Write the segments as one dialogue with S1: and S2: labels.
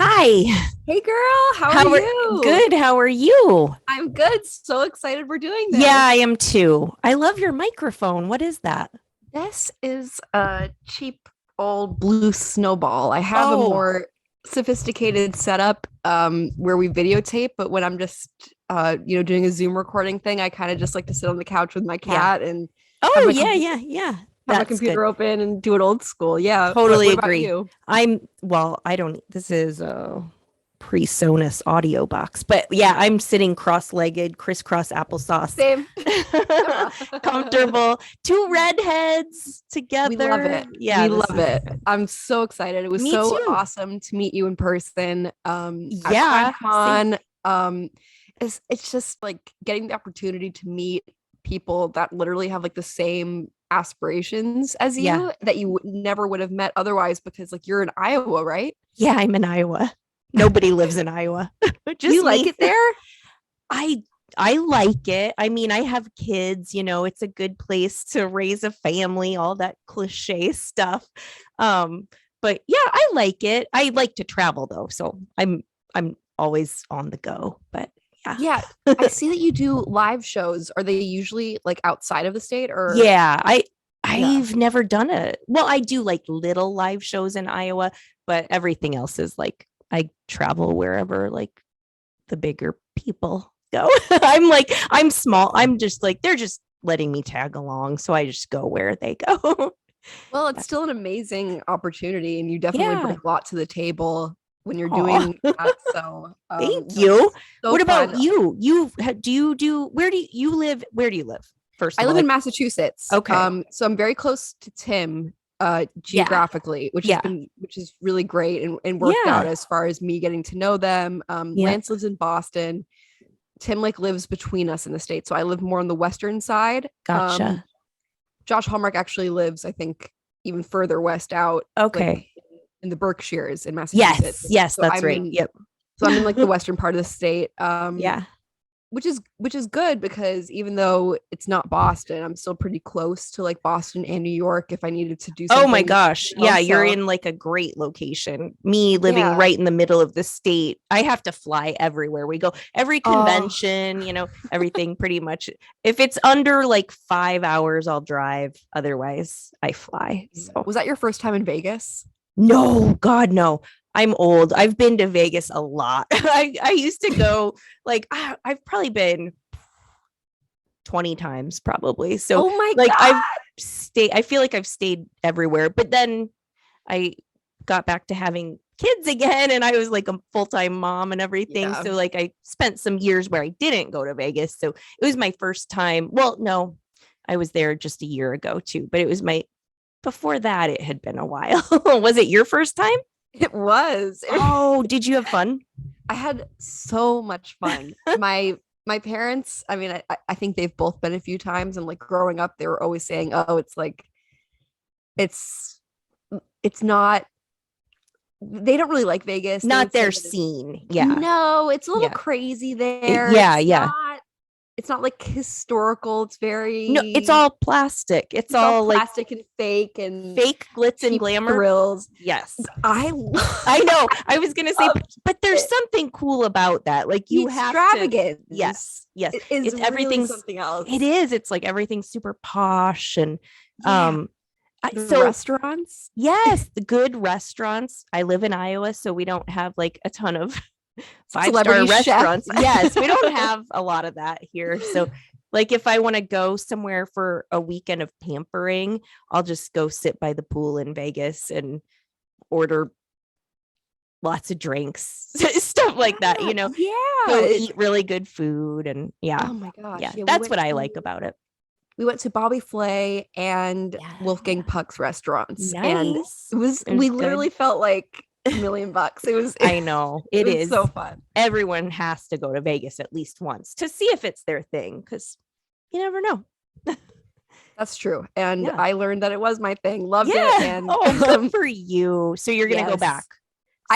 S1: Hi.
S2: Hey girl, how are you?
S1: Good. How are you?
S2: I'm good. So excited we're doing this.
S1: Yeah, I am too. I love your microphone. What is that?
S2: This is a cheap old blue snowball. I have a
S1: Oh,
S2: more sophisticated setup where we videotape, but when I'm just doing a Zoom recording thing, I kind of just like to sit on the couch with my
S1: yeah.
S2: cat and have
S1: Oh,
S2: my
S1: yeah,
S2: computer
S1: yeah, yeah.
S2: have my
S1: That's good.
S2: computer open and do it old school. Yeah. What,
S1: Totally
S2: what about
S1: agree.
S2: you?
S1: I don't, this is a PreSonus audio box, but yeah, I'm sitting cross-legged, crisscross applesauce.
S2: Same.
S1: Comfortable. Two redheads
S2: We love
S1: together.
S2: it.
S1: Yeah,
S2: We
S1: this
S2: love
S1: is
S2: it. I'm so excited. It was
S1: me
S2: so
S1: too.
S2: awesome to meet you in person. At
S1: Yeah.
S2: CrimeCon. It's just like getting the opportunity to meet people that literally have like the same aspirations as
S1: Yeah.
S2: you that you never would have met otherwise because like you're in Iowa, right?
S1: Yeah, I'm in Iowa. Nobody lives in Iowa.
S2: Do you
S1: Just
S2: like
S1: me.
S2: it there?
S1: I I like it. I mean, I have kids, it's a good place to raise a family, all that cliche stuff. Um, but yeah, I like it. I like to travel though, so I'm always on the go. But yeah.
S2: Yeah, I see that you do live shows. Are they usually like outside of the state or
S1: Yeah,
S2: yeah?
S1: I've never done it. Well, I do like little live shows in Iowa, but everything else is like I travel wherever like the bigger people go. I'm small. I'm just like, they're just letting me tag along. So I just go where they go.
S2: Well, it's still an amazing opportunity, and you definitely
S1: Yeah.
S2: bring a lot to the table when you're
S1: Aw.
S2: doing that. So,
S1: Thank
S2: no,
S1: you.
S2: it's so
S1: What about
S2: fun.
S1: you? Where do you live? Where do you live? First
S2: I
S1: of all,
S2: live in
S1: like,
S2: Massachusetts.
S1: okay.
S2: So I'm very close to Tim,
S1: Yeah.
S2: geographically,
S1: Yeah.
S2: which is really great and worked out
S1: Yeah.
S2: as far as me getting to know them.
S1: Yeah.
S2: Lance lives in Boston. Tim like lives between us in the state, so I live more on the western side.
S1: Gotcha.
S2: Josh Hallmark actually lives, I think, even further west out, like
S1: Okay.
S2: in the Berkshires in
S1: Yes.
S2: Massachusetts.
S1: Yes,
S2: So
S1: that's right. Yep.
S2: I'm in like the western part of the state.
S1: Yeah.
S2: Which is good because even though it's not Boston, I'm still pretty close to like Boston and New York if I needed to do
S1: Oh my
S2: something,
S1: gosh. Yeah, you're
S2: So
S1: in like a great location. Me living
S2: yeah.
S1: right in the middle of the state, I have to fly everywhere we go. Every
S2: Oh,
S1: convention, everything pretty much. If it's under like 5 hours, I'll drive. Otherwise, I fly. So
S2: was that your first time in Vegas?
S1: no, God, no. I'm old. I've been to Vegas a lot. I used to go like I've probably been 20 times probably. So
S2: Oh my
S1: like
S2: God.
S1: I feel like I've stayed everywhere, but then I got back to having kids again and I was like a full-time mom and everything.
S2: Yeah.
S1: So like I spent some years where I didn't go to Vegas. So it was my first time. Well, no, I was there just a year ago too, but it was before that it had been a while. Was it your first time?
S2: It was.
S1: Oh, did you have fun?
S2: I had so much fun. My parents, I mean, I think they've both been a few times, and like growing up, they were always saying, "Oh, it's like it's it's not." They don't really like Vegas. They
S1: Not
S2: would say
S1: their
S2: that
S1: scene. Yeah.
S2: no, it's a little
S1: Yeah.
S2: crazy there.
S1: Yeah, yeah.
S2: It's not like historical. It's
S1: No, it's all plastic. It's
S2: all
S1: all like
S2: plastic and fake and
S1: fake glitz and
S2: cheap
S1: glamour.
S2: thrills.
S1: Yes.
S2: I
S1: I know. I was gonna say,
S2: love
S1: but there's
S2: it.
S1: something cool about that. Like
S2: The
S1: you have to.
S2: extravagance.
S1: Yes, yes.
S2: It is
S1: It's
S2: really
S1: everything's.
S2: something else.
S1: It is. It's like everything's super posh and
S2: Yeah. The
S1: so
S2: restaurants.
S1: yes, the good restaurants. I live in Iowa, so we don't have like a ton of 5-star
S2: Celebrity chef.
S1: restaurants. Yes, we don't have a lot of that here. So like if I want to go somewhere for a weekend of pampering, I'll just go sit by the pool in Vegas and order lots of drinks, stuff like that,
S2: Yeah.
S1: go eat really good food. And yeah,
S2: Oh my gosh.
S1: yeah,
S2: Yeah,
S1: that's what I like about it.
S2: we went to Bobby Flay and
S1: Yeah.
S2: Wolfgang Puck's restaurants. And
S1: Nice.
S2: we
S1: good.
S2: literally felt like $1,000,000.
S1: I know it
S2: was
S1: is
S2: so fun.
S1: Everyone has to go to Vegas at least once to see if it's their thing because you never know.
S2: That's true. And
S1: Yeah.
S2: I learned that it was my thing. Loved it.
S1: Yeah.
S2: And
S1: Oh, good for you. So you're gonna go
S2: yes.
S1: back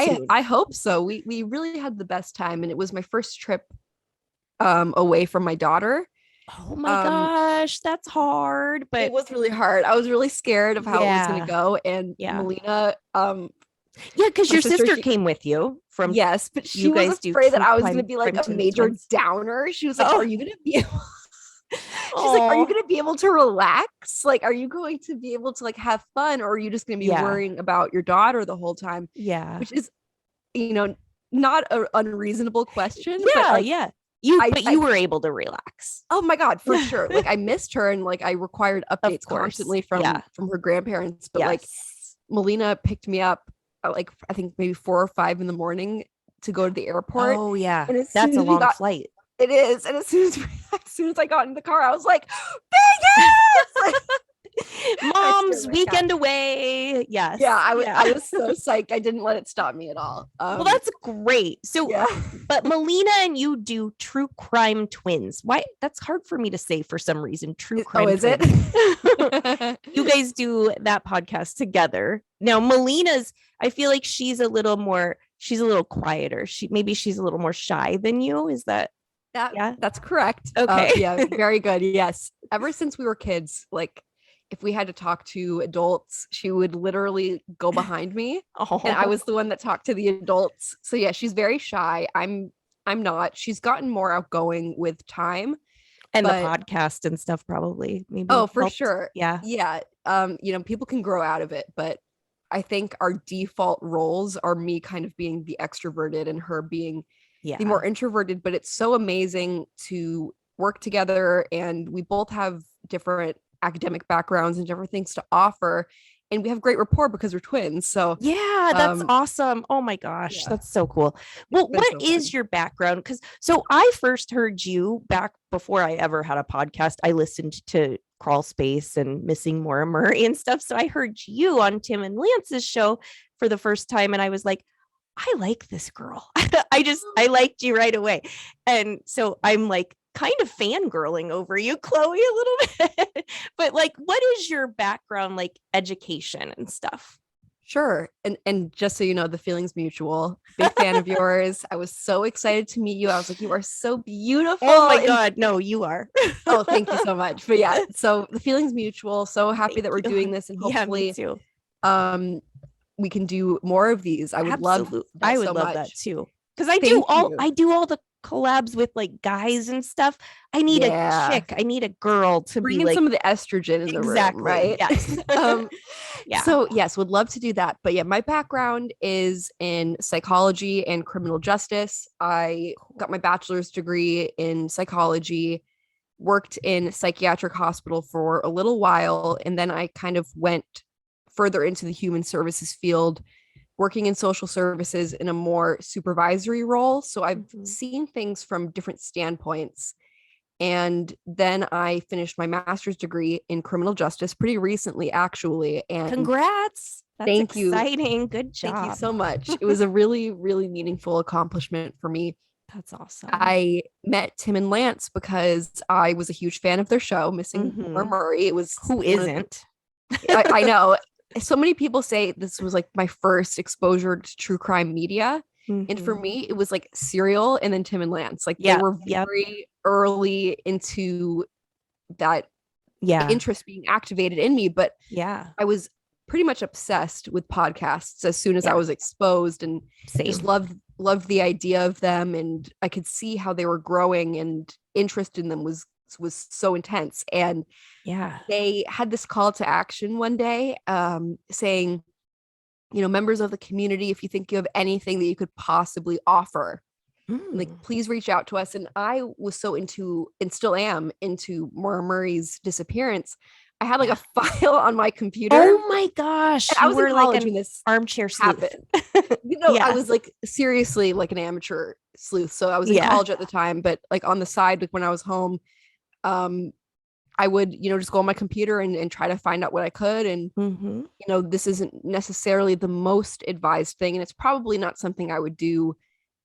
S1: soon.
S2: I hope so. We really had the best time, and it was my first trip away from my daughter.
S1: Oh my gosh, that's hard. But
S2: It was really hard. I was really scared of how it was going
S1: yeah,
S2: to go. And
S1: yeah.
S2: Melina
S1: Yeah, because
S2: My
S1: your sister
S2: she
S1: came with you from
S2: yes, but she
S1: you
S2: was
S1: guys do
S2: afraid that
S1: true
S2: I was going to
S1: crime
S2: be like a
S1: Brenton
S2: major
S1: twins.
S2: downer. She was like,
S1: Oh,
S2: "Are you going to be able?" She's like, "Are you
S1: oh,
S2: going to be able to relax? Like, are you going to be able to like have fun, or are you just going to be
S1: yeah,
S2: worrying about your daughter the whole time?"
S1: yeah,
S2: Which is, you know, not an unreasonable question, but
S1: yeah,
S2: like
S1: yeah. You,
S2: I
S1: but you were able to relax.
S2: oh my God, for sure. Like I missed her and like I required
S1: Of
S2: updates
S1: course.
S2: constantly
S1: Yeah.
S2: from her grandparents. But like
S1: Yes.
S2: Melina picked me up at like I think maybe 4 or 5 in the morning to go to the airport.
S1: Oh, yeah.
S2: And as
S1: That's
S2: soon
S1: a
S2: as we
S1: long
S2: got
S1: flight.
S2: it is, and as soon as I got in the car, I was like, Vegas! Like, I scared
S1: Mom's
S2: my cat.
S1: weekend away.
S2: Yeah,
S1: Yes.
S2: I
S1: Yeah.
S2: was so psyched. I didn't let it stop me at all.
S1: Well, that's great. So,
S2: Yeah.
S1: but Melina and you do true crime twins. Why? That's hard for me to say for some reason. True
S2: Oh,
S1: crime
S2: is it?
S1: twins. You guys do that podcast together. Now, Melina's, I feel like she's a little quieter. She's a little more shy than you. Is that, yeah?
S2: That's correct.
S1: Okay.
S2: Yeah, very good. Yes. Ever since we were kids, like if we had to talk to adults, she would literally go behind me, and I
S1: Oh,
S2: was the one that talked to the adults. So yeah, she's very shy. I'm not. She's gotten more outgoing with time,
S1: and the
S2: but
S1: podcast and stuff probably
S2: oh,
S1: maybe
S2: for
S1: helped.
S2: sure.
S1: Yeah.
S2: Yeah. People can grow out of it, but I think our default roles are me kind of being the extroverted and her being the
S1: Yeah.
S2: more introverted, but it's so amazing to work together, and we both have different academic backgrounds and different things to offer, and we have great rapport because we're twins. So
S1: Yeah, that's
S2: um
S1: awesome. Oh my gosh,
S2: yeah,
S1: that's so cool.
S2: it's
S1: Well,
S2: been
S1: what
S2: so
S1: is
S2: fun.
S1: your background? Because so I first heard you back before I ever had a podcast. I listened to Crawlspace and Missing Maura Murray and stuff. So I heard you on Tim and Lance's show for the first time, and I was like, I like this girl. I liked you right away. And so I'm like kind of fangirling over you, Chloe, a little bit. But like, what is your background, like education and stuff?
S2: Sure. And just so you know, the feeling's mutual. Big fan of yours. I was so excited to meet you. I was like, you are so beautiful.
S1: Oh my
S2: And
S1: God. No, you are.
S2: oh, thank you so much. But yeah, so the feeling's mutual. So happy
S1: Thank
S2: that we're
S1: you.
S2: doing this, and
S1: Yeah, me
S2: hopefully
S1: too.
S2: um we can do more of these. I would love
S1: Absolutely.
S2: that
S1: I would
S2: so
S1: love that
S2: much.
S1: too. Because I do
S2: Thank
S1: all
S2: you.
S1: I do all the collabs with like guys and stuff. I need a
S2: Yeah.
S1: chick. I need a girl to
S2: Bring
S1: be
S2: in
S1: like
S2: some of the estrogen in the room,
S1: exactly.
S2: right?
S1: Yes. Yeah.
S2: So yes, would love to do that. But yeah, my background is in psychology and criminal justice. I got my bachelor's degree in psychology, worked in a psychiatric hospital for a little while, and then I kind of went further into the human services field, working in social services in a more supervisory role. So I've
S1: Mhm.
S2: seen things from different standpoints. And then I finished my master's degree in criminal justice pretty recently, actually. And
S1: Congrats. That's
S2: thank you.
S1: exciting. Good
S2: Thank you
S1: job.
S2: so much. It was a really, really meaningful accomplishment for me.
S1: That's awesome.
S2: I met Tim and Lance because I was a huge fan of their show, Missing Maura
S1: Mhm.
S2: Murray. It was
S1: Who
S2: one of the,
S1: isn't?
S2: I know. So many people say this was like my first exposure to true crime media. And for
S1: Mhm.
S2: me, it was like Serial and then Tim and Lance. Like they
S1: Yeah.
S2: were
S1: Yep.
S2: very early into that
S1: Yeah.
S2: interest being activated in me. But
S1: Yeah.
S2: I was pretty much obsessed with podcasts as soon as I
S1: Yeah.
S2: was exposed, and just
S1: Same.
S2: loved the idea of them, and I could see how they were growing, and interest in them was so intense. And
S1: Yeah.
S2: they had this call to action one day, saying, members of the community, if you think you have anything that you could possibly offer, like
S1: Mm.
S2: please reach out to us. And I was so into, and still am into, Maura Murray's disappearance. I had like
S1: Yeah.
S2: a file on my computer,
S1: Oh my gosh.
S2: and I
S1: You
S2: was in
S1: were like
S2: college
S1: an
S2: when this
S1: armchair sleuth.
S2: happened. I
S1: Yeah.
S2: was like seriously like an amateur sleuth. So I was in
S1: Yeah.
S2: college at the time, but like on the side, like when I was home, um, I would, just go on my computer and try to find out what I could. And,
S1: Mm-hmm.
S2: this isn't necessarily the most advised thing. And it's probably not something I would do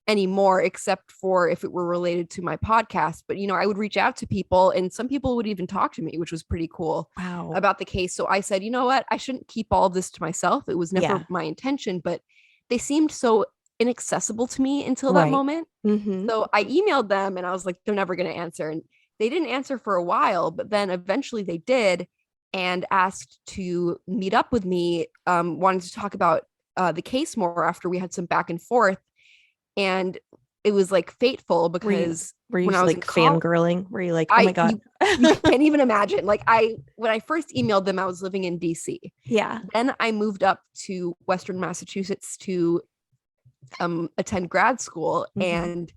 S2: anymore, except for if it were related to my podcast. But, I would reach out to people, and some people would even talk to me, which was pretty cool
S1: Wow.
S2: about the case. So I said, you know what? I shouldn't keep all of this to myself. It was never
S1: Yeah.
S2: my intention, but they seemed so inaccessible to me until that
S1: Right.
S2: moment.
S1: Mm-hmm.
S2: So I emailed them, and I was like, they're never going to answer. And they didn't answer for a while, but then eventually they did, and asked to meet up with me, wanted to talk about the case more after we had some back and forth, and it was like fateful because
S1: were you
S2: when I was
S1: like fangirling? Were you like, oh my God?
S2: you can't even imagine. Like when I first emailed them, I was living in DC.
S1: Yeah.
S2: Then I moved up to Western Massachusetts to attend grad school, and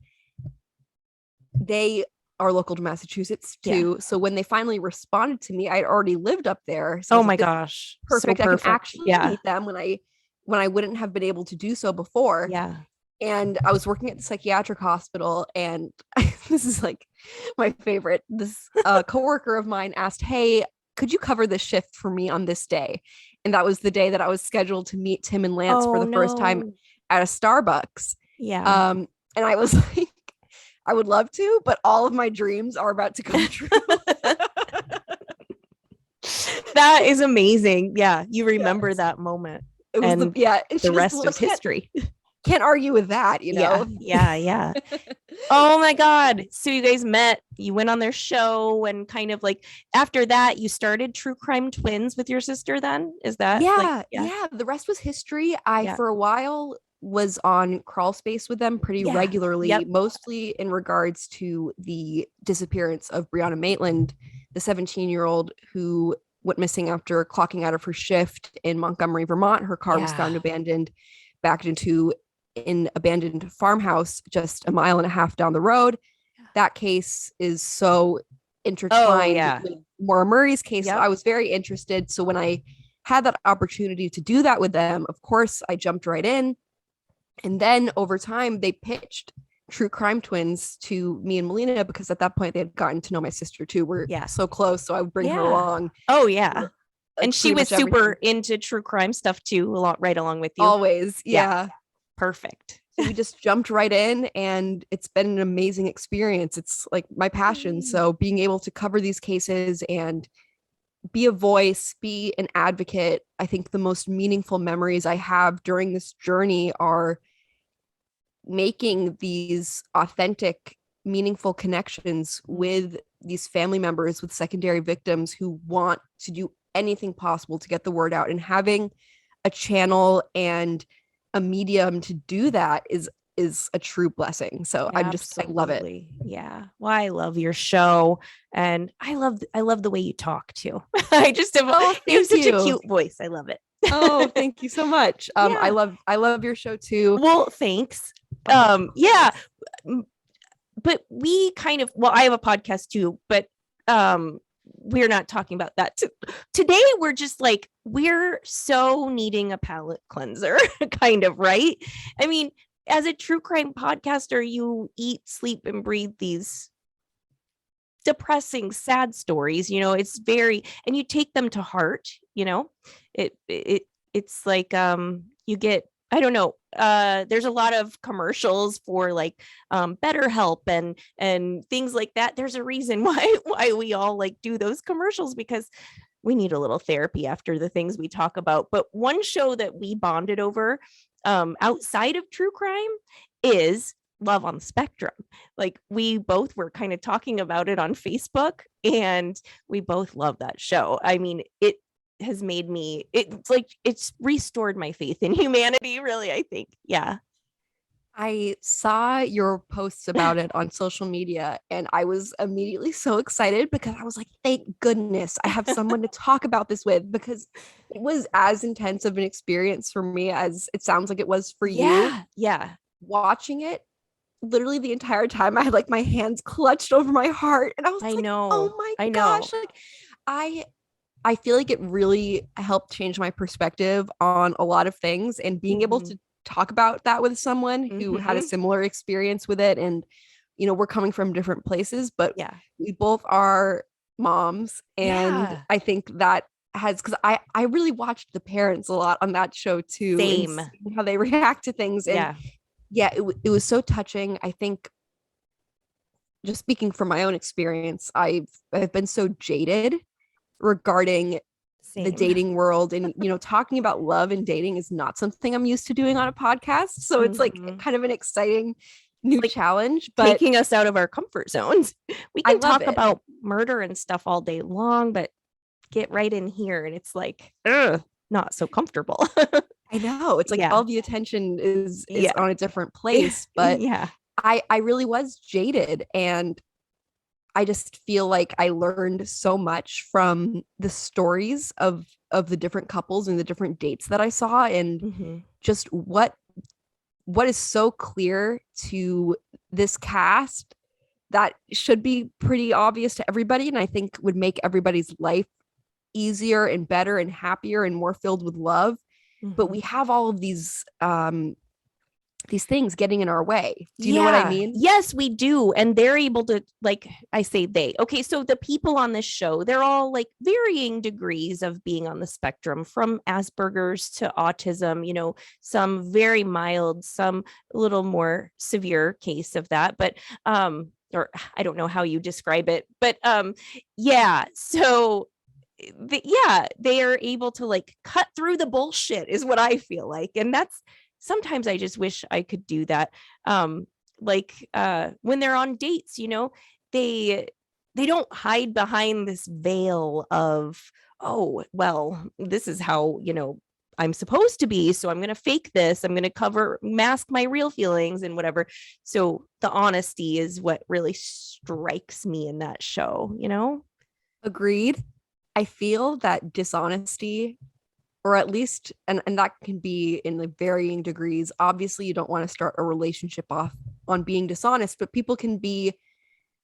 S2: they are local to Massachusetts too. So when they finally responded to me, I'd already lived up there. So
S1: oh my gosh,
S2: perfect.
S1: So perfect.
S2: I can actually meet them when I wouldn't have been able to do so before.
S1: Yeah.
S2: And I was working at the psychiatric hospital, and this is like my favorite. This coworker of mine asked, "Hey, could you cover this shift for me on this day?" And that was the day that I was scheduled to meet Tim and Lance for the first time at a Starbucks.
S1: Yeah.
S2: And I was like, I would love to, but all of my dreams are about to come true.
S1: That is amazing. Yeah, you remember that moment.
S2: It was
S1: the rest is history.
S2: Can't argue with that, you know?
S1: Yeah. Oh my God. So you guys met, you went on their show, and kind of like after that, you started True Crime Twins with your sister then? Is that?
S2: Yeah. The rest was history. I, for a while, was on Crawlspace with them pretty regularly, mostly in regards to the disappearance of Brianna Maitland, the 17-year-old who went missing after clocking out of her shift in Montgomery, Vermont. Her car was found abandoned, backed into an abandoned farmhouse just a mile and a half down the road. That case is so intertwined with Maura Murray's case. So I was very interested. So when I had that opportunity to do that with them, of course, I jumped right in. And then over time, they pitched True Crime Twins to me and Melina, because at that point they had gotten to know my sister too. We're so close, so I would bring her along.
S1: Oh yeah. And she was super into true crime stuff too, right along with you.
S2: Always. Yeah.
S1: Perfect.
S2: So we just jumped right in, and it's been an amazing experience. It's like my passion. So being able to cover these cases and be a voice, be an advocate. I think the most meaningful memories I have during this journey are making these authentic, meaningful connections with these family members, with secondary victims who want to do anything possible to get the word out, and having a channel and a medium to do that is a true blessing. So I love it.
S1: Yeah. Well, I love your show, and I love the way you talk too. I just have you have such a cute voice. I love it.
S2: Oh, thank you so much. I love your show too.
S1: Well, thanks. Yeah. But we kind of, I have a podcast too, but we're not talking about that today. We're just like, we're so needing a palate cleanser kind of, right? I mean, as a true crime podcaster, you eat, sleep, and breathe these depressing, sad stories. You know, it's very, and you take them to heart. You know, it's like you get, I don't know. There's a lot of commercials for like BetterHelp and things like that. There's a reason why we all like do those commercials, because we need a little therapy after the things we talk about. But one show that we bonded over outside of true crime is Love on the Spectrum. Like, we both were kind of talking about it on Facebook, and we both love that show. I mean, it has made me, it's restored my faith in humanity, really, I think. Yeah.
S2: I saw your posts about it on social media, and I was immediately so excited, because I was like, thank goodness I have someone to talk about this with, because it was as intense of an experience for me as it sounds like it was for you.
S1: Yeah.
S2: Watching it, literally the entire time, I had like my hands clutched over my heart, and I was oh my gosh. Like, I feel like it really helped change my perspective on a lot of things, and being able to talk about that with someone who had a similar experience with it. And, you know, we're coming from different places, but we both are moms. And I think that has, because I really watched the parents a lot on that show too.
S1: Same.
S2: And how they react to things. And it was so touching. I think, just speaking from my own experience, I've been so jaded regarding the dating world, and you know, talking about love and dating is not something I'm used to doing on a podcast, so it's like kind of an exciting new challenge, but
S1: taking us out of our comfort zones. We can talk about murder and stuff all day long, but get right in here and it's like not so comfortable.
S2: I know. It's like
S1: Yeah.
S2: all the attention is
S1: Yeah.
S2: on a different place, but
S1: Yeah.
S2: I really was jaded, and I just feel like I learned so much from the stories of the different couples and the different dates that I saw, and
S1: Hmm.
S2: just what is so clear to this cast that should be pretty obvious to everybody, and I think would make everybody's life easier and better and happier and more filled with love. But
S1: Hmm.
S2: we have all of these things getting in our way. Do you know what I
S1: Yeah.
S2: mean?
S1: Yes, we do. And they're able to, like, I say they. Okay. So the people on this show, they're all like varying degrees of being on the spectrum, from Asperger's to autism, some very mild, some a little more severe case of that. But, or I don't know how you describe it, but, yeah. So, yeah, they are able to like cut through the bullshit, is what I feel like. And that's sometimes I just wish I could do that. Like when they're on dates, they they don't hide behind this veil of, oh, well, this is how, I'm supposed to be, so I'm going to fake this, I'm going to mask my real feelings and whatever. So the honesty is what really strikes me in that show.
S2: Agreed. I feel that dishonesty, or at least, and that can be in like varying degrees. Obviously, you don't want to start a relationship off on being dishonest, but people can be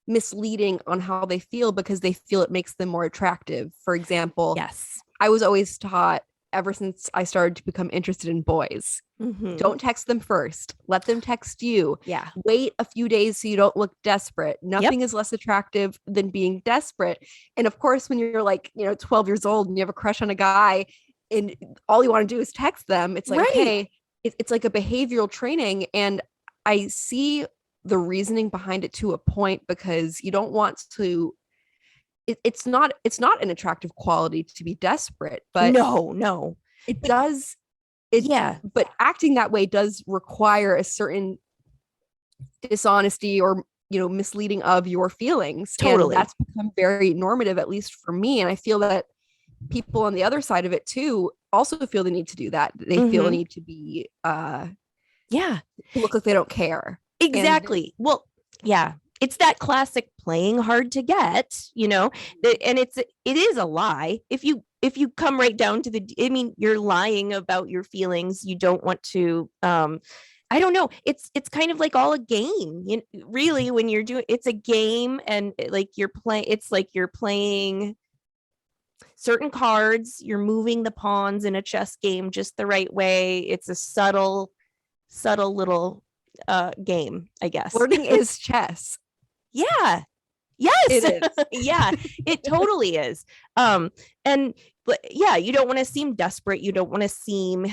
S2: misleading on how they feel because they feel it makes them more attractive. For example,
S1: Yes.
S2: I was always taught, ever since I started to become interested in boys,
S1: Mm-hmm.
S2: don't text them first. Let them text you.
S1: Yeah.
S2: Wait a few days so you don't look desperate. Nothing
S1: Yep.
S2: is less attractive than being desperate. And of course, when you're like, 12 years old and you have a crush on a guy and all you want to do is text them, it's like,
S1: Right.
S2: okay, it's like a behavioral training. And I see the reasoning behind it to a point, because you don't want to, it's not an attractive quality to be desperate, but
S1: No.
S2: it
S1: But
S2: does it
S1: yeah,
S2: but acting that way does require a certain dishonesty or misleading of your feelings, and
S1: totally.
S2: that's become very normative, at least for me. And I feel that people on the other side of it too also feel the need to do that. They feel the
S1: Hmm.
S2: need to be
S1: Yeah,
S2: to look like they don't care. And
S1: exactly. Well, yeah, it's that classic playing hard to get. And it is a lie. If you come right down to I mean, you're lying about your feelings. You don't want to, I don't know. It's kind of like all a game. Really, when you're doing, it's a game, and like you're playing, it's like you're playing certain cards, you're moving the pawns in a chess game just the right way. It's a subtle little game, I guess.
S2: flirting is chess.
S1: Yeah.
S2: It
S1: Yes.
S2: is.
S1: Yeah, it totally is. And yeah, you don't want to seem desperate. You don't want to seem,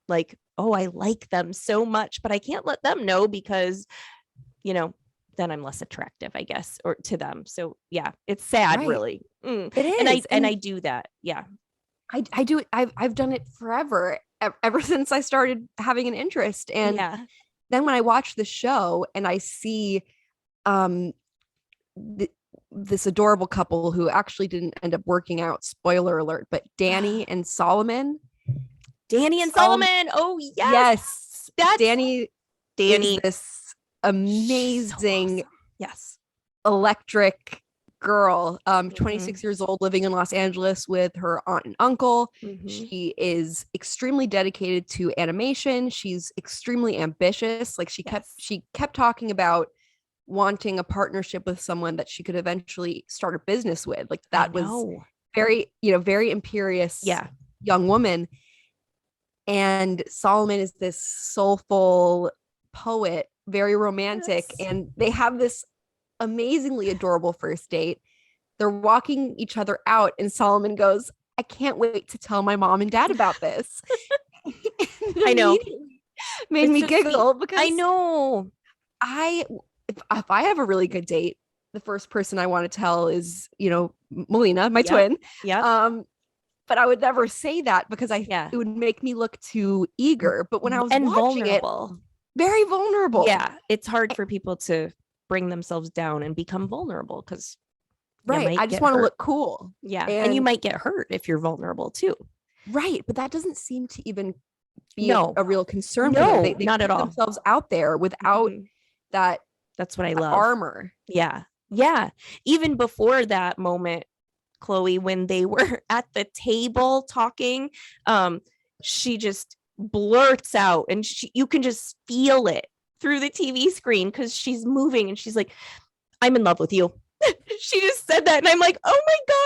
S1: like, oh, I like them so much, but I can't let them know because, you know, then I'm less attractive, I guess, or to them. So yeah, it's sad,
S2: Right.
S1: really.
S2: It
S1: And I
S2: is.
S1: and I do that. Yeah.
S2: I do it. I've done it forever, ever since I started having an interest. And
S1: Yeah.
S2: then when I watch the show and I see um this adorable couple who actually didn't end up working out, spoiler alert, but Danny and Solomon.
S1: Danny and
S2: Solomon,
S1: Solomon. Oh
S2: yes,
S1: that's
S2: Danny is
S1: Danny.
S2: this
S1: She's so
S2: amazing
S1: awesome. Yes.
S2: electric girl,
S1: Mhm.
S2: 26 years old, living in Los Angeles with her aunt and uncle.
S1: Mhm.
S2: She is extremely dedicated to animation. She's extremely ambitious. Like
S1: Yes.
S2: she kept talking about wanting a partnership with someone that she could eventually start a business with. Like
S1: I
S2: that was
S1: know.
S2: very imperious
S1: Yeah.
S2: young woman. And Solomon is this soulful poet, very romantic,
S1: Yes.
S2: and they have this amazingly adorable first date. They're walking each other out, and Solomon goes, I can't wait to tell my mom and dad about this.
S1: I know.
S2: Made
S1: It's
S2: me
S1: so
S2: giggle
S1: sweet.
S2: because
S1: I know.
S2: if I have a really good date, the first person I want to tell is, Melina, my
S1: Yep.
S2: twin.
S1: Yep.
S2: But I would never say that because
S1: Yeah.
S2: it would make me look too eager. But when I was
S1: And
S2: watching it,
S1: vulnerable.
S2: very vulnerable.
S1: Yeah. It's hard for people to bring themselves down and become vulnerable because you
S2: Right.
S1: might
S2: I just
S1: get
S2: want to
S1: hurt.
S2: look cool.
S1: Yeah. And you might get hurt if you're vulnerable too.
S2: Right. But that doesn't seem to even be
S1: No.
S2: a real concern for
S1: No,
S2: them. They
S1: not
S2: put
S1: at all.
S2: themselves out there without
S1: Mhm.
S2: that
S1: That's what I love.
S2: armor.
S1: Yeah. Yeah. Even before that moment, Chloe, when they were at the table talking, she just blurts out and you can just feel it through the TV screen because she's moving and she's like, I'm in love with you. She just said that and I'm like, oh my God.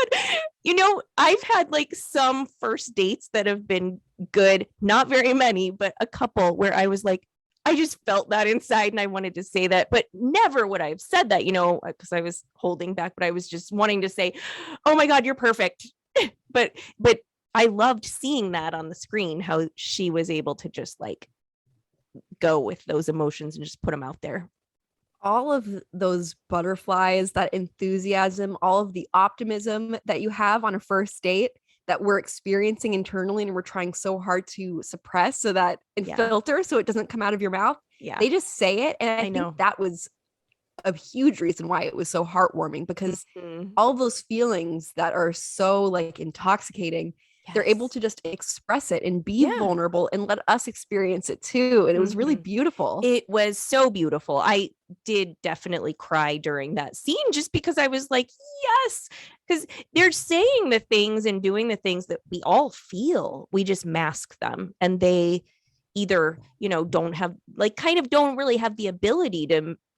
S1: I've had like some first dates that have been good, not very many, but a couple where I was like, I just felt that inside and I wanted to say that, but never would I have said that, because I was holding back, but I was just wanting to say, oh my God, you're perfect. but I loved seeing that on the screen, how she was able to just like go with those emotions and just put them out there.
S2: All of those butterflies, that enthusiasm, all of the optimism that you have on a first date that we're experiencing internally and we're trying so hard to suppress so that and filter so it doesn't come out of your mouth.
S1: Yeah.
S2: They just say it. And I think
S1: know
S2: that was a huge reason why it was so heartwarming, because all those feelings that are so like intoxicating, they're able to just express it and be vulnerable and let us experience it too. And it was really beautiful.
S1: It was so beautiful. I did definitely cry during that scene just because I was like, yes, because they're saying the things and doing the things that we all feel. We just mask them, and they either, don't have like kind of don't really have the ability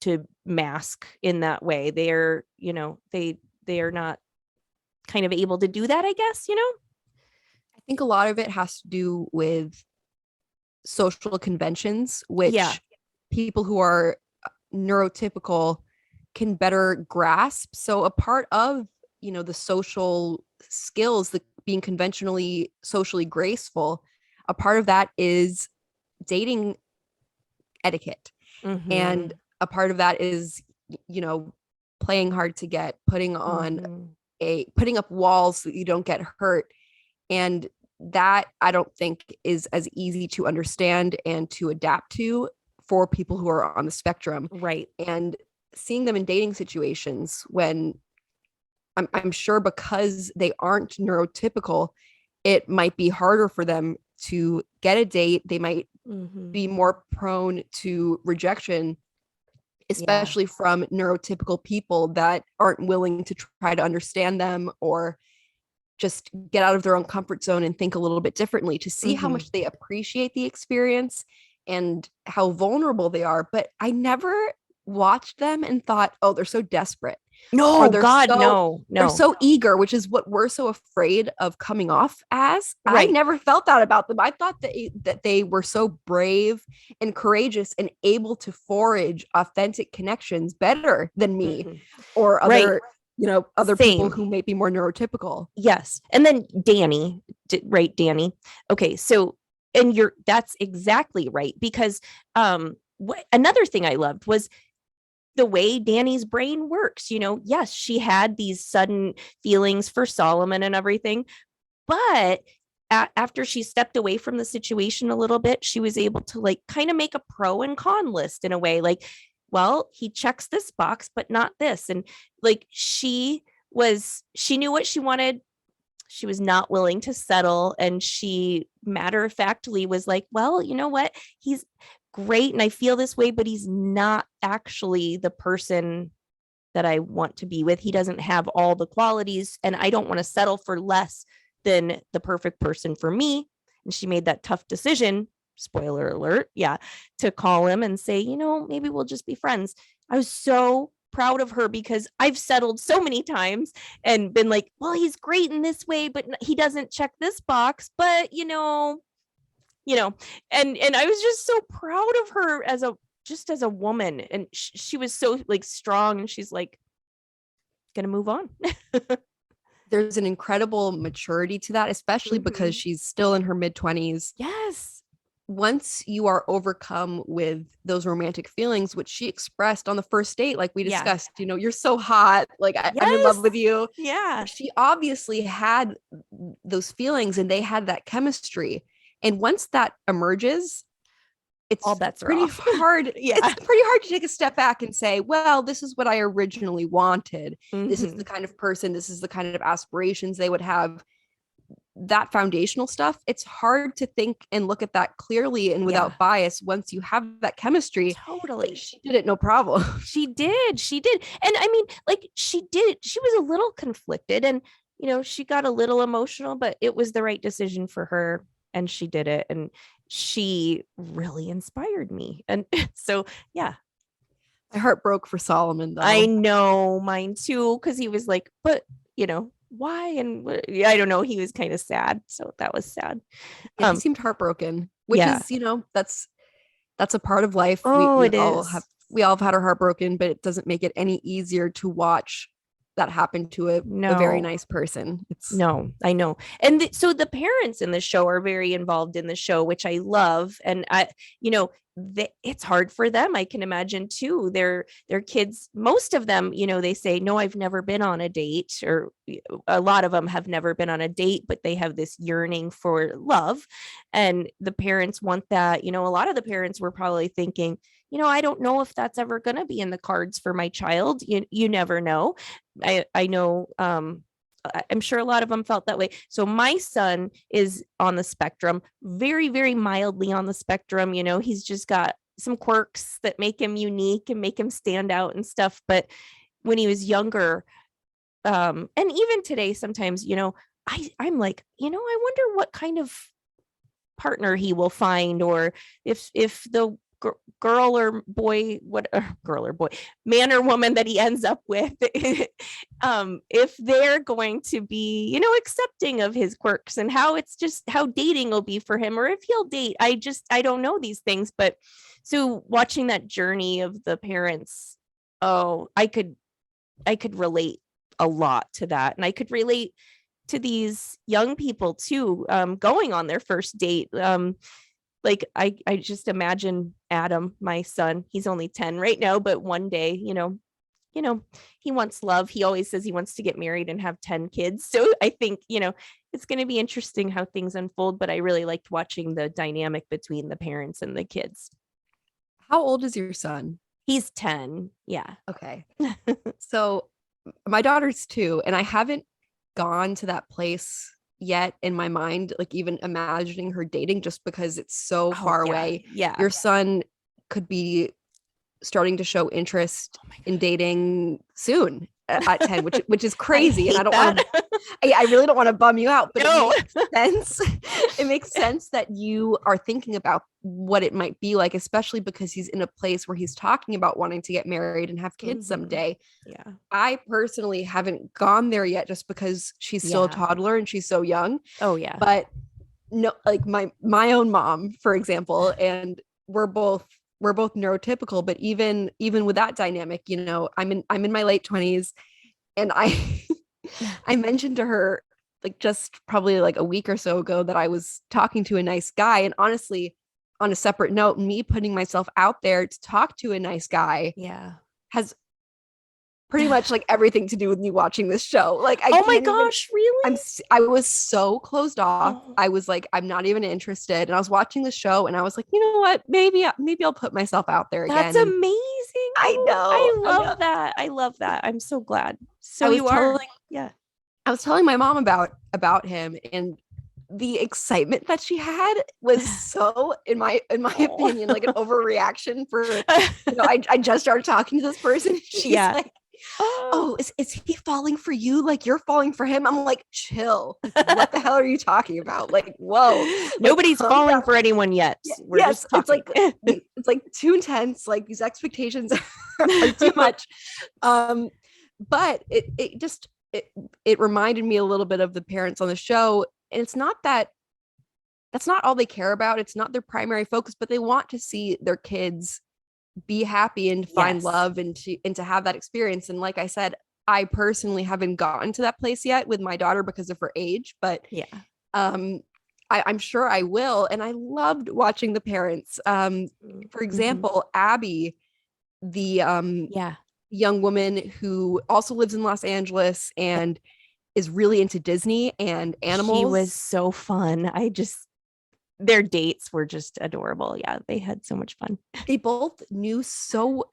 S1: to mask in that way. They're, they are not kind of able to do that, I guess,
S2: I think a lot of it has to do with social conventions, which people who are neurotypical can better grasp. So a part of, the social skills, the being conventionally socially graceful, a part of that is dating etiquette. And a part of that is, playing hard to get, putting up walls so that you don't get hurt. And that I don't think is as easy to understand and to adapt to for people who are on the spectrum.
S1: Right.
S2: And seeing them in dating situations when I'm sure because they aren't neurotypical, it might be harder for them to get a date. They might be more prone to rejection, especially from neurotypical people that aren't willing to try to understand them or just get out of their own comfort zone and think a little bit differently, to see how much they appreciate the experience and how vulnerable they are. But I never watched them and thought, oh, they're so desperate.
S1: No, God, no.
S2: They're so eager, which is what we're so afraid of coming off as.
S1: Right.
S2: I never felt that about them. I thought that they were so brave and courageous and able to forage authentic connections better than me or other other people who may be more neurotypical.
S1: Yes. And then Danny, right? Danny. Okay. So, and that's exactly right. Because another thing I loved was the way Danny's brain works. Yes, she had these sudden feelings for Solomon and everything, but after she stepped away from the situation a little bit, she was able to like kind of make a pro and con list in a way, like, well, he checks this box, but not this. And like, she knew what she wanted. She was not willing to settle. And she matter-of-factly was like, well, you know what? He's great. And I feel this way, but he's not actually the person that I want to be with. He doesn't have all the qualities, and I don't want to settle for less than the perfect person for me. And she made that tough decision, spoiler alert, to call him and say, maybe we'll just be friends. I was so proud of her because I've settled so many times and been like, well, he's great in this way, but he doesn't check this box, but and I was just so proud of her as a woman. And she was so like strong, and she's like gonna move on.
S2: There's an incredible maturity to that, especially because she's still in her mid-20s.
S1: Yes.
S2: Once you are overcome with those romantic feelings, which she expressed on the first date, like we discussed, you're so hot, like I'm in love with you.
S1: Yeah.
S2: She obviously had those feelings and they had that chemistry. And once that emerges, it's
S1: all bets are
S2: pretty
S1: off.
S2: hard. It's pretty hard to take a step back and say, well, this is what I originally wanted. This is the kind of person, this is the kind of aspirations they would have. that foundational stuff, it's hard to think and look at that clearly and without bias once you have that chemistry.
S1: Totally.
S2: She did it no problem.
S1: She did. And I mean, like she was a little conflicted and, she got a little emotional, but it was the right decision for her and she did it. And she really inspired me. And so, yeah.
S2: My heart broke for Solomon, though.
S1: I know, mine too, because he was like, but, why? And I don't know. He was kind of sad. So that was sad.
S2: He seemed heartbroken, which is, that's a part of life.
S1: Oh,
S2: we
S1: it
S2: all
S1: is.
S2: We all have had our heart broken, but it doesn't make it any easier to watch that happen to a very nice person.
S1: No, I know. And so the parents in the show are very involved in the show, which I love. And it's hard for them. I can imagine too. Their kids, most of them, they say, no, I've never been on a date, or a lot of them have never been on a date, but they have this yearning for love. And the parents want that. A lot of the parents were probably thinking, I don't know if that's ever going to be in the cards for my child. You never know. I know, I'm sure a lot of them felt that way. So my son is on the spectrum, very, very mildly on the spectrum. He's just got some quirks that make him unique and make him stand out and stuff. But when he was younger, and even today, sometimes, I'm like, I wonder what kind of partner he will find, or if the girl or boy, man or woman that he ends up with, if they're going to be, accepting of his quirks, and how dating will be for him, or if he'll date. I don't know these things, but so watching that journey of the parents, I could relate a lot to that. And I could relate to these young people too, going on their first date. Like I just imagine Adam, my son, he's only 10 right now, but one day, he wants love. He always says he wants to get married and have 10 kids. So I think, it's going to be interesting how things unfold, but I really liked watching the dynamic between the parents and the kids.
S2: How old is your son?
S1: He's 10. Yeah.
S2: Okay. So my daughter's 2, and I haven't gone to that place yet in my mind, like even imagining her dating, just because it's so far away.
S1: Yeah.
S2: Your son could be starting to show interest in dating soon at 10, which is crazy. And I don't want to, I really don't want to bum you out, but it makes sense that you are thinking about what it might be like, especially because he's in a place where he's talking about wanting to get married and have kids someday.
S1: Yeah.
S2: I personally haven't gone there yet, just because she's still a toddler and she's so young. Oh yeah. But no, like my own mom, for example, and we're both neurotypical, but even with that dynamic, I'm in my late 20s, and I mentioned to her, like, just probably like a week or so ago, that I was talking to a nice guy. And honestly, on a separate note, me putting myself out there to talk to a nice guy has pretty much like everything to do with me watching this show. Like,
S1: oh my gosh, really?
S2: I was so closed off. I was like, I'm not even interested. And I was watching the show, and I was like, you know what? Maybe I'll put myself out there again.
S1: That's amazing.
S2: I know.
S1: I love that. I love that. I'm so glad. So you are.
S2: I was telling my mom about him, and the excitement that she had was so, in my opinion, like an overreaction for, I just started talking to this person. She's like, oh, is he falling for you? Like, you're falling for him? I'm like, chill. What the hell are you talking about? Like, whoa.
S1: Nobody's falling for anyone yet. We're just talking.
S2: It's like too intense. Like, these expectations are too much. But it reminded me a little bit of the parents on the show. And it's not that's not all they care about. It's not their primary focus, but they want to see their kids be happy and find love and to have that experience. And like I said, I personally haven't gotten to that place yet with my daughter because of her age, but I'm sure I will. And I loved watching the parents. For example, Abby, the young woman who also lives in Los Angeles and is really into Disney and animals.
S1: She was so fun. Their dates were just adorable. Yeah, they had so much fun.
S2: They both knew so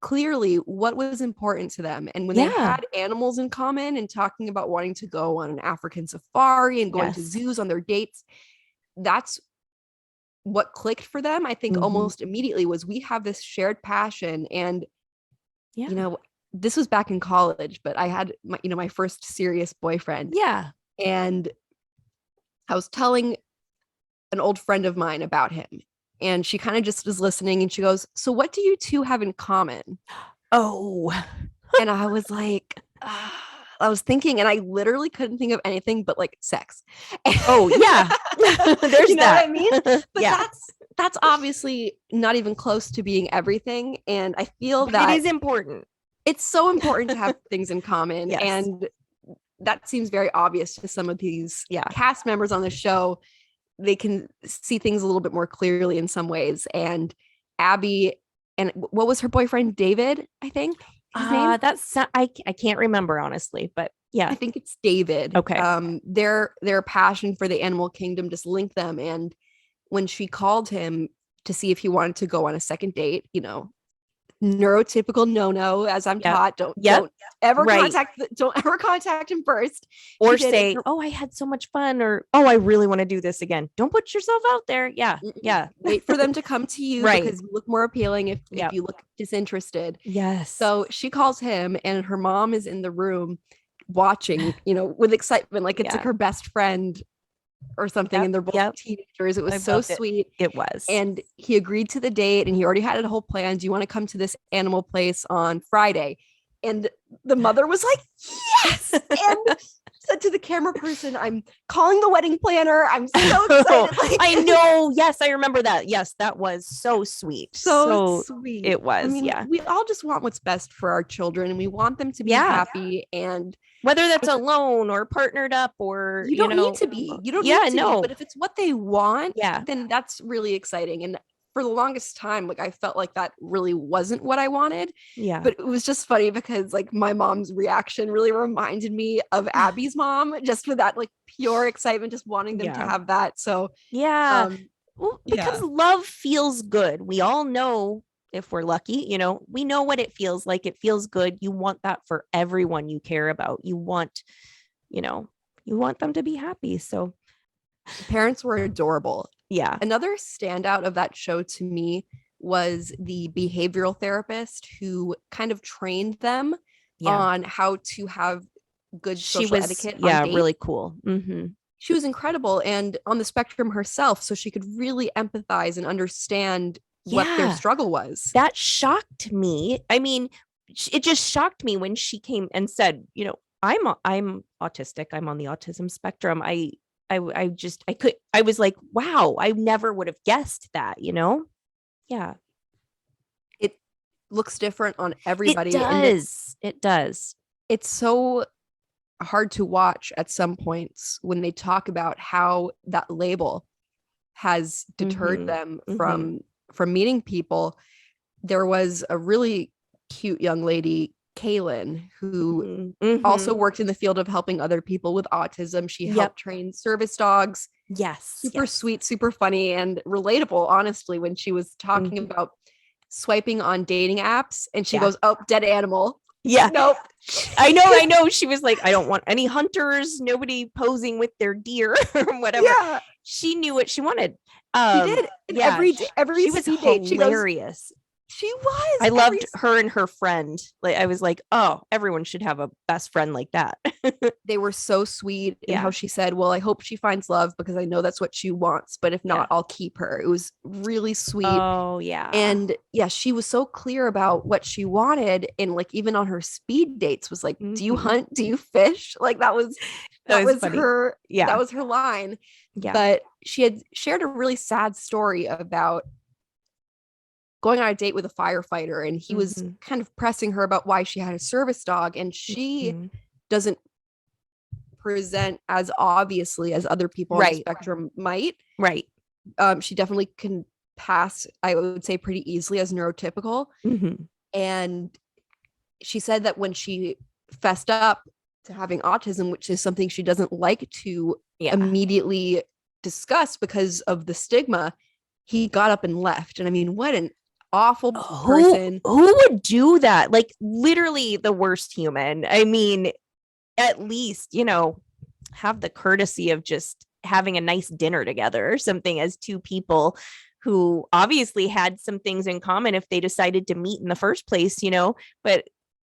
S2: clearly what was important to them. And when they had animals in common and talking about wanting to go on an African safari and going to zoos on their dates, that's what clicked for them. I think almost immediately was, we have this shared passion. And you know, this was back in college, but I had my first serious boyfriend.
S1: Yeah.
S2: And I was telling an old friend of mine about him, and she kind of just was listening, and she goes, "So what do you two have in common?"
S1: Oh.
S2: And I was like, I was thinking, and I literally couldn't think of anything but like sex.
S1: Oh yeah. There's
S2: you know
S1: that.
S2: what I mean? But that's obviously not even close to being everything. And I feel that
S1: it is important.
S2: It's so important to have things in common.
S1: Yes.
S2: And that seems very obvious to some of these cast members on the show. They can see things a little bit more clearly in some ways. And Abby, and what was her boyfriend, David, I think his name?
S1: That's I can't remember, honestly, but yeah,
S2: I think it's David.
S1: Okay.
S2: Their passion for the animal kingdom just linked them. And when she called him to see if he wanted to go on a second date, you know, neurotypical no, as I'm taught, don't ever contact him first,
S1: or say, "Oh, I had so much fun," or, "Oh, I really want to do this again." Don't put yourself out there.
S2: Wait for them to come to you, because you look more appealing if you look disinterested.
S1: Yes.
S2: So she calls him, and her mom is in the room watching, you know, with excitement, like it's like her best friend or something, and they're both teenagers. It was so sweet.
S1: It was.
S2: And he agreed to the date, and he already had a whole plan. "Do you want to come to this animal place on Friday?" And the mother was like, "Yes!" And said to the camera person, "I'm calling the wedding planner. I'm so excited."
S1: I know. Yes, I remember that. Yes, that was so sweet.
S2: So sweet.
S1: It was.
S2: I mean, we all just want what's best for our children, and we want them to be happy. And
S1: whether that's alone or partnered up, or
S2: you don't need to be. You don't need to be. But if it's what they want, then that's really exciting. And for the longest time, like, I felt like that really wasn't what I wanted.
S1: Yeah.
S2: But it was just funny because like my mom's reaction really reminded me of Abby's mom, just with that like pure excitement, just wanting them to have that. So
S1: well, because love feels good. We all know, if we're lucky, you know, we know what it feels like. It feels good. You want that for everyone you care about. You want, you know, you want them to be happy. So
S2: the parents were adorable.
S1: Yeah.
S2: Another standout of that show to me was the behavioral therapist who kind of trained them on how to have good social etiquette.
S1: Really cool.
S2: She was incredible and on the spectrum herself, so she could really empathize and understand what their struggle was.
S1: That shocked me. I mean, it just shocked me when she came and said, you know, I'm autistic. I'm on the autism spectrum. I was like, wow, I never would have guessed that, you know? Yeah.
S2: It looks different on everybody.
S1: It does.
S2: It's so hard to watch at some points when they talk about how that label has deterred them from meeting people. There was a really cute young lady, Kaylin, who also worked in the field of helping other people with autism. She helped train service dogs. Super sweet, super funny, and relatable, honestly, when she was talking about swiping on dating apps, and she goes, "Oh, dead animal." Nope.
S1: I know. She was like, "I don't want any hunters, nobody posing with their deer," or whatever. She knew what she wanted.
S2: She did. And every
S1: she was hilarious.
S2: She was.
S1: I loved her and her friend. Like, I was like, oh, everyone should have a best friend like that.
S2: They were so sweet in how she said, "Well, I hope she finds love because I know that's what she wants. But if not, I'll keep her." It was really sweet.
S1: Oh, yeah.
S2: And she was so clear about what she wanted. And like, even on her speed dates was like, "Do you hunt? Do you fish?" Like that was her. Yeah. That was her line. Yeah. But she had shared a really sad story about going on a date with a firefighter, and he was kind of pressing her about why she had a service dog, and she doesn't present as obviously as other people on the spectrum might.
S1: Right.
S2: She definitely can pass, I would say, pretty easily as neurotypical. And she said that when she fessed up to having autism, which is something she doesn't like to immediately discuss because of the stigma, he got up and left. And I mean, what an awful
S1: who
S2: person.
S1: who would do that? Like literally the worst human. I mean, at least, have the courtesy of just having a nice dinner together or something as two people who obviously had some things in common if they decided to meet in the first place, but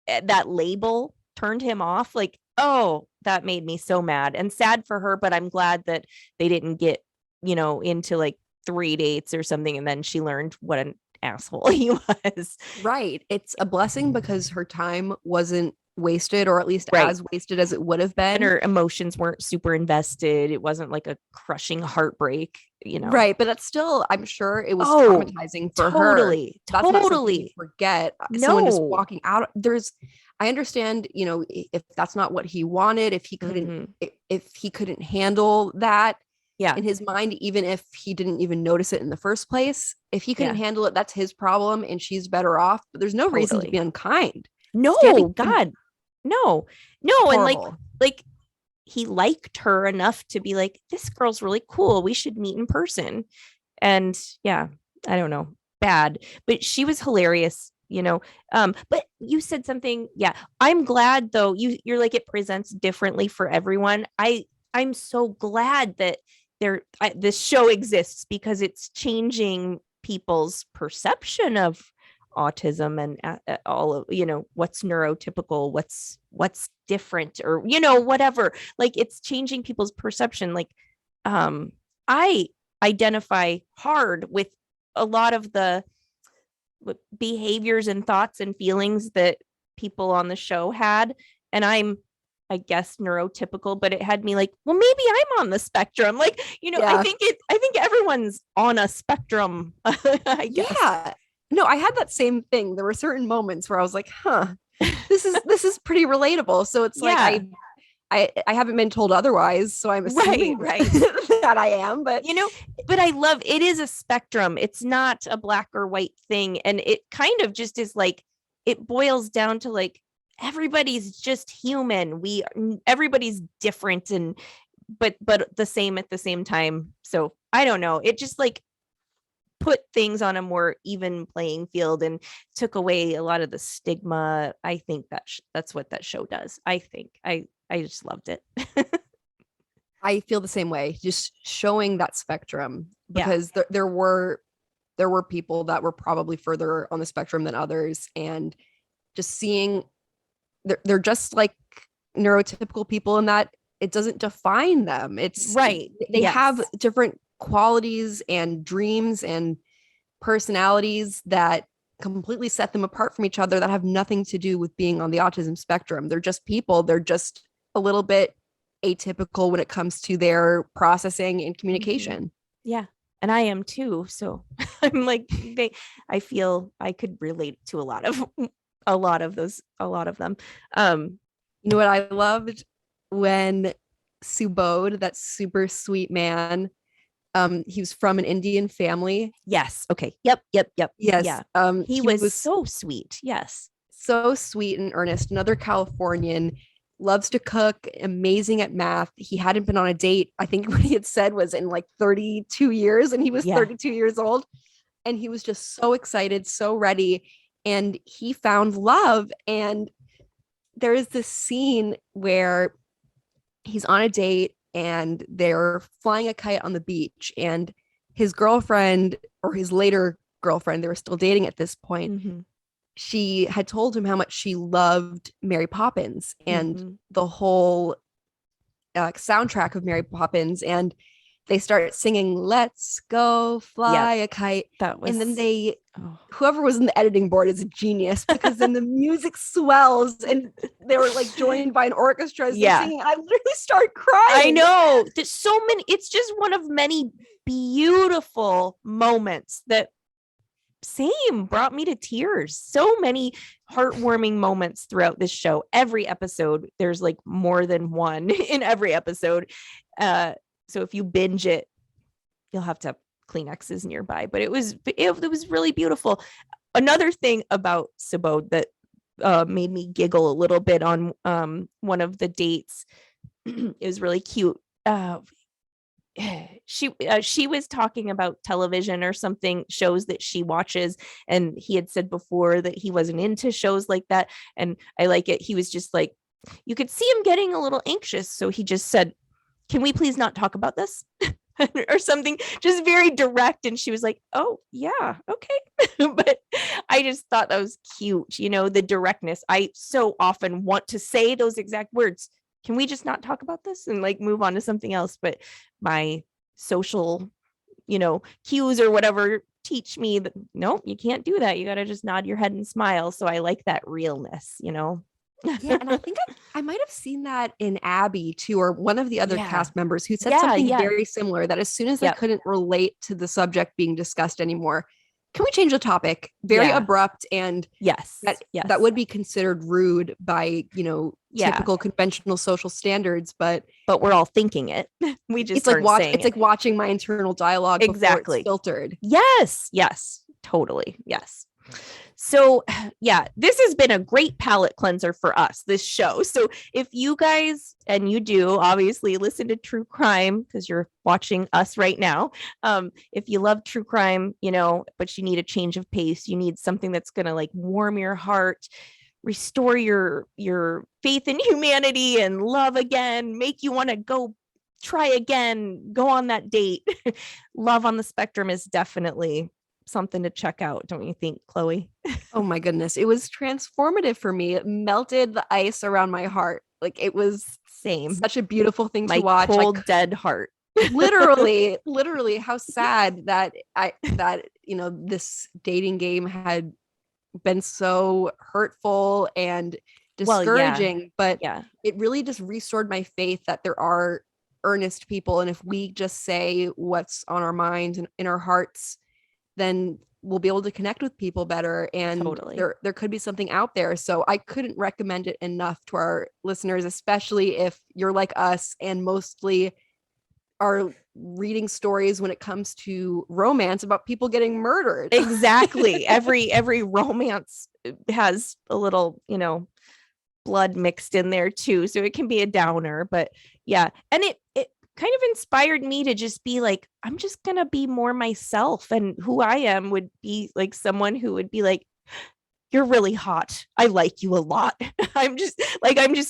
S1: that label turned him off. Like, oh, that made me so mad and sad for her, but I'm glad that they didn't get, into like 3 dates or something and then she learned what an asshole he was.
S2: Right. It's a blessing because her time wasn't wasted, or at least
S1: Right.
S2: as wasted as it would have been.
S1: And her emotions weren't super invested. It wasn't like a crushing heartbreak.
S2: Right. But that's still, I'm sure it was
S1: Oh,
S2: traumatizing for her.
S1: totally.
S2: That's not something you forget. Someone just
S1: No.
S2: walking out. I understand, if that's not what he wanted, if he couldn't, if he couldn't handle that
S1: Yeah.
S2: in his mind, even if he didn't even notice it in the first place, if he couldn't handle it, that's his problem and she's better off. But there's no reason to be unkind.
S1: No, God. No. And like he liked her enough to be like, this girl's really cool. We should meet in person. And yeah, I don't know. Bad. But she was hilarious, but you said something. Yeah. I'm glad though. You're like, it presents differently for everyone. I'm so glad that this show exists because it's changing people's perception of autism and all of what's neurotypical, what's different, or whatever. Like it's changing people's perception. Like I identify hard with a lot of the behaviors and thoughts and feelings that people on the show had, and I guess neurotypical, but it had me like, well, maybe I'm on the spectrum. Like, I think everyone's on a spectrum. I guess.
S2: Yeah. No, I had that same thing. There were certain moments where I was like, this is pretty relatable. So it's like I haven't been told otherwise, so I'm assuming
S1: right.
S2: that I am, but
S1: but I love it is a spectrum. It's not a black or white thing, and it kind of just is like it boils down to like everybody's just human. Everybody's different but the same at the same time. So I don't know. It just like put things on a more even playing field and took away a lot of the stigma. I think that's what that show does. I think I just loved it.
S2: I feel the same way, just showing that spectrum, because there were people that were probably further on the spectrum than others, and just seeing they're just like neurotypical people in that it doesn't define them. It's
S1: right.
S2: They have different qualities and dreams and personalities that completely set them apart from each other, that have nothing to do with being on the autism spectrum. They're just people. They're just a little bit atypical when it comes to their processing and communication.
S1: Yeah. And I am too. So I'm like, I feel I could relate to a lot of them.
S2: You know what I loved? When Subodh, that super sweet man, he was from an Indian family.
S1: Yes. Okay. Yep. Yes.
S2: Yeah.
S1: He was so sweet. Yes.
S2: So sweet and earnest. Another Californian, loves to cook, amazing at math. He hadn't been on a date, I think what he had said was in like 32 years, and he was 32 years old. And he was just so excited, so ready. And he found love. And there is this scene where he's on a date and they're flying a kite on the beach, and his girlfriend, or his later girlfriend, they were still dating at this point, she had told him how much she loved Mary Poppins and the whole soundtrack of Mary Poppins, and they start singing "Let's Go Fly a Kite." And then whoever was in the editing board is a genius, because then the music swells and they were like joined by an orchestra as they're singing. I literally start crying.
S1: I know. There's so many. It's just one of many beautiful moments that brought me to tears. So many heartwarming moments throughout this show. Every episode, there's like more than one in every episode. So if you binge it, you'll have to have Kleenexes nearby. But it was really beautiful. Another thing about Subodh that made me giggle a little bit on one of the dates, it was really cute. she was talking about television or something, shows that she watches, and he had said before that he wasn't into shows like that, and I like it. He was just like, you could see him getting a little anxious, so he just said, can we please not talk about this? Or something, just very direct. And she was like, oh yeah, okay. But I just thought that was cute, the directness. I so often want to say those exact words. Can we just not talk about this and like move on to something else? But my social, cues or whatever teach me that no, you can't do that. You got to just nod your head and smile. So I like that realness.
S2: Yeah, and I think I might have seen that in Abby too, or one of the other
S1: Yeah.
S2: cast members who said
S1: Yeah,
S2: something
S1: yeah.
S2: very similar, that as soon as they
S1: Yep.
S2: couldn't relate to the subject being discussed anymore, can we change the topic? Very
S1: Yeah.
S2: abrupt, and
S1: Yes.
S2: that
S1: Yes.
S2: would be considered rude by,
S1: Yeah.
S2: typical conventional social standards, but
S1: We're all thinking it. We just
S2: it's like
S1: aren't saying
S2: it's
S1: it.
S2: like watching my internal dialogue before
S1: Exactly.
S2: it's filtered.
S1: Yes. Yes. Totally. Yes. So, yeah, this has been a great palate cleanser for us, this show. So, if you guys, and you do obviously listen to true crime because you're watching us right now. If you love true crime, but you need a change of pace, you need something that's going to like warm your heart, restore your faith in humanity and love again, make you want to go try again, go on that date. Love on the Spectrum is definitely something to check out, don't you think, Chloe?
S2: Oh my goodness, it was transformative for me. It melted the ice around my heart. Like, it was
S1: Same.
S2: such a beautiful thing
S1: My
S2: to watch.
S1: cold, dead heart.
S2: literally how sad that this dating game had been so hurtful and discouraging. But
S1: Yeah.
S2: it really just restored my faith that there are earnest people, and if we just say what's on our minds and in our hearts, then we'll be able to connect with people better, and
S1: Totally.
S2: there could be something out there. So I couldn't recommend it enough to our listeners, especially if you're like us and mostly are reading stories when it comes to romance about people getting murdered.
S1: Exactly. Every romance has a little, blood mixed in there too, so it can be a downer. But yeah, and it kind of inspired me to just be like, I'm just gonna be more myself, and who I am would be like someone who would be like, you're really hot, I like you a lot. I'm just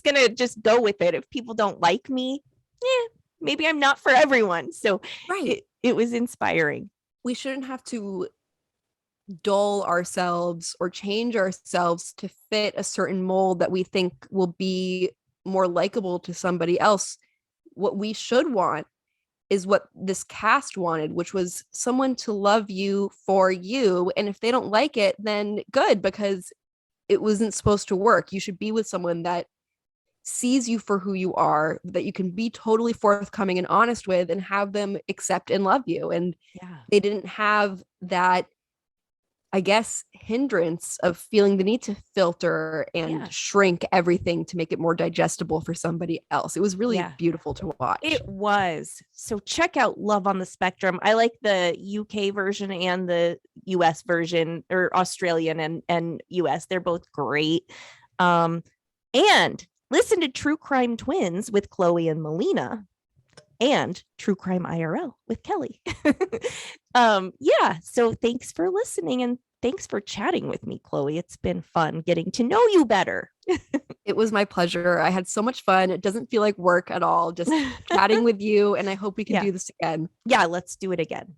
S1: gonna just go with it. If people don't like me, maybe I'm not for everyone. So
S2: Right.
S1: it was inspiring.
S2: We shouldn't have to dull ourselves or change ourselves to fit a certain mold that we think will be more likable to somebody else. What we should want is what this cast wanted, which was someone to love you for you. And if they don't like it, then good, because it wasn't supposed to work. You should be with someone that sees you for who you are, that you can be totally forthcoming and honest with, and have them accept and love you. And they didn't have that, I guess, hindrance of feeling the need to filter and shrink everything to make it more digestible for somebody else. It was really beautiful to watch.
S1: It was. So check out Love on the Spectrum. I like the UK version and the US version, or Australian and US. They're both great. And listen to True Crime Twins with Chloe and Melina, and True Crime IRL with Kelli. So thanks for listening, and thanks for chatting with me, Chloe. It's been fun getting to know you better.
S2: It was my pleasure. I had so much fun. It doesn't feel like work at all, just chatting with you, and I hope we can do this again.
S1: Yeah, let's do it again.